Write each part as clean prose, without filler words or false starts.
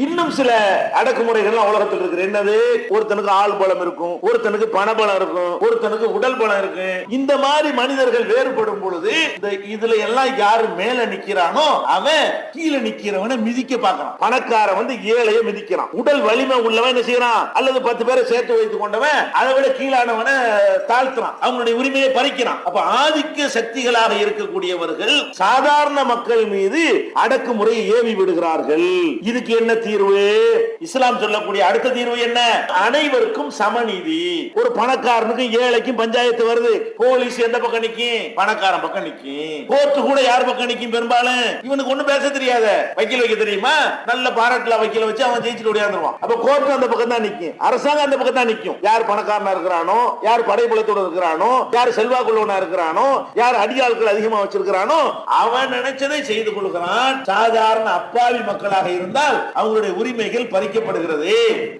இன்னும் சில அடக்குமுறைகள் உலகத்தில் இருக்கு. என்னது? ஒருத்தனுக்கு ஆள் பலம் இருக்கும், ஒருத்தனுக்கு பண பலம் இருக்கும், ஒருத்தனுக்கு உடல் பலம் இருக்கு. இந்த மாதிரி மனிதர்கள் வேறுபடும் பொழுது இதுல எல்லாம் யாரு மேல நிக்கிறானோ அவன் கீழே நிக்கிறவனை மிதிக்க பார்க்கறான். பணக்காரன் வந்து ஏழைய மிதிக்கிறான். உடல் வலிமை உள்ளவன் என்ன செய்யறான்? அல்லது 10 பேரை சேர்த்து வைத்துக் கொண்டவன் அதை விட கீழானவனை தாழ்த்துறான், அவங்களுடைய உரிமையை பறிக்கிறான். அப்ப ஆதிக்க சக்திகளாக இருக்கக்கூடியவர்கள் சாதாரண மக்கள் மீது அடக்குமுறையை ஏவி விடுகிறார்கள். இதுக்கு என்ன தீர்வு? இஸ்லாம் சொல்லக்கூடிய அடுத்த தீர்வு என்ன? அனைவருக்கும் சமநீதி. ஒரு பணக்காரனுக்கும் ஏழைக்கும் பஞ்சாயத்து வருது, போலீஸ் எந்த பக்கம் நிக்கும்? பணக்காரன் பக்கம் நிக்கும். கோர்ட்டு கூட யார் பக்கம் நிக்கும்? பெரும்பாலும் இவனுக்கு ஒண்ணு பேச தெரியாத, வக்கீல் வைக்க தெரியுமா? நல்ல பாராட்டுல வக்கீல வச்சு அவன் ஜெயிச்சுட்டு ஓடியாந்துருவான். அப்ப கோர்ட் அந்த பக்கம் தான் நிக்கும், அரசாங்கம் அந்த பக்கம் தான் நிக்கும். யார் பணக்காரனா இருக்கிறானோ, யார் படைபலத்தோட இருக்கிறானோ, யார் செல்வாக்குள்ளவனா இருக்கிறானோ, யார் அடியாட்கள் அதிகமா வச்சிருக்கிறானோ அவன் நினைச்சதை செய்து கொள்கிறான். சாதாரண அப்பாவி மக்களாக இருந்தால் அவங்களுடைய உரிமைகள் பறிக்கப்படுகிறது.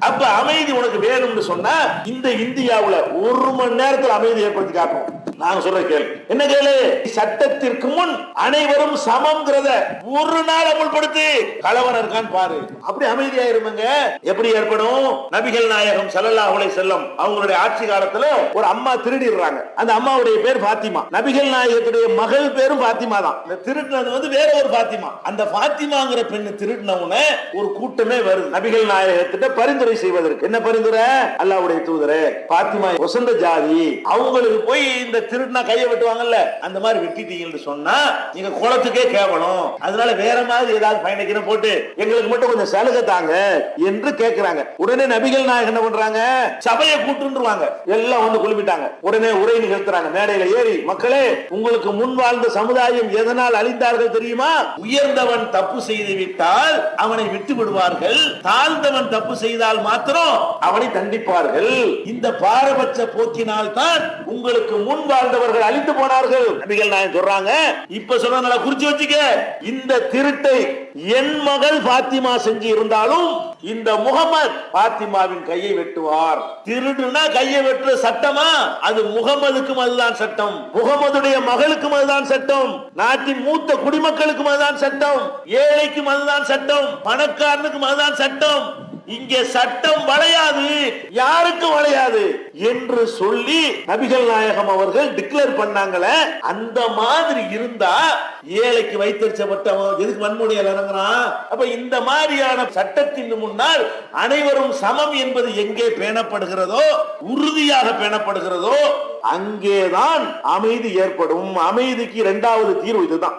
அப்ப அமைதி உனக்கு வேணும்னு சொன்னா இந்த இந்தியாவுல 1 மணி நேரத்தில் அமைதி ஏற்படுத்தி காட்டும். நாங்க சொல்ற கேள்வி என்ன? கேளு. சட்டத்திற்கு முன் அனைவரும் சமம்ங்கிறத ஒரு நாள் அமல்படுத்தி கலவரம் இருக்கான்னு பாரு, அப்படி அமைதியா இருமங்க. எப்படி ஏற்படும்? நபிகள் நாயகம் ஸல்லல்லாஹு அலைஹி வஸல்லம் அவங்களுடைய ஆட்சி காலத்துல ஒரு அம்மா திருடிடுறாங்க. அந்த அம்மாவுடைய பேர் பாத்திமா. நபிகள் நாயகத்துடைய மகள் பேரும் பாத்திமா தான். இந்த திருடினது வந்து வேற ஒரு பாத்திமா. அந்த பாத்திமாங்கிற பெண்ணு திருடினவுனே ஒரு கூட்டமே வருது நபிகள் நாயகத்திட்ட பரிந்துரை செய்வதற்கு. என்ன பரிந்துரை? அல்லாஹ்வுடைய தூதரே, பாத்திமா வசந்த ஜாதி, அவங்களுக்கு போய் இந்த திருடினா கையை வெட்டுவாங்கல்ல, அந்த மாதிரி வெட்டிட்டீங்கன்னு சொன்னா நீங்க குளத்துக்கே கேவலம், அதனால வேற மாதிரி ஏதாவது பயணிக்கணும் போட்டு எங்களுக்கு மட்டும் கொஞ்சம் சலுகை தாங்க என்று கேட்கிறாங்க. உடனே நபிகள் நாயகம் என்ன பண்றாங்க? சபையை கூட்டுருவாங்க. எல்லாம் வந்து குழுமிட்டாங்க. உடனே உரை நிகழ்த்துறாங்க மேடையில ஏறி, மக்களே, உங்களுக்கு முன் வாழ்ந்த சமுதாயம் எதனால் அழிந்தார்கள் தெரியுமா? உயர்ந்தவன் தப்பு செய்து விட்டால் அவனை விட்டு விடுவார்கள், தாழ்ந்தவன் தப்பு செய்தால் மாத்திரம் அவனை தண்டிப்பார்கள். இந்த பாரபட்ச போக்கினால் தான் உங்களுக்கு முன் வாழ்ந்தவர்கள் அழிந்து போனார்கள். நபிகள் நாயகம் சொல்றாங்க, இப்ப சொன்னா குறிச்சு வச்சுக்க, இந்த திருட்டை என் மகள் பாத்திமா செஞ்சு இருந்தாலும் இந்த முகமது பாத்திமாவின் கையை வெட்டுவார். திருடுனா கையை வெட்டுற சட்டமா? அது முகமதுக்கும் அதுதான் சட்டம், முகமதுடைய மகளுக்கும் அதுதான் சட்டம், நாட்டின் மூத்த குடிமக்களுக்கும் அதுதான் சட்டம், ஏழைக்கும் அதுதான் சட்டம், பணக்காரனுக்கும் அதுதான் சட்டம். இங்கே சட்டம் வளையாது, யாருக்கும் வளையாது என்று சொல்லி நபிகள் நாயகம் அவர்கள் டிக்ளேர் பண்ணாங்களே. அந்த மாதிரி இருந்தா ஏழைக்கு வைத்தறிச்சப்பட்டவன் எதுக்கு வன்முறையில் இறங்குறான்? அப்ப இந்த மாதிரியான சட்டத்தின் முன்னால் அனைவரும் சமம் என்பது எங்கே பேணப்படுகிறதோ, உறுதியாக பேணப்படுகிறதோ, அங்கேதான் அமைதி ஏற்படும். அமைதிக்கு 2வது தீர்வு இதுதான்.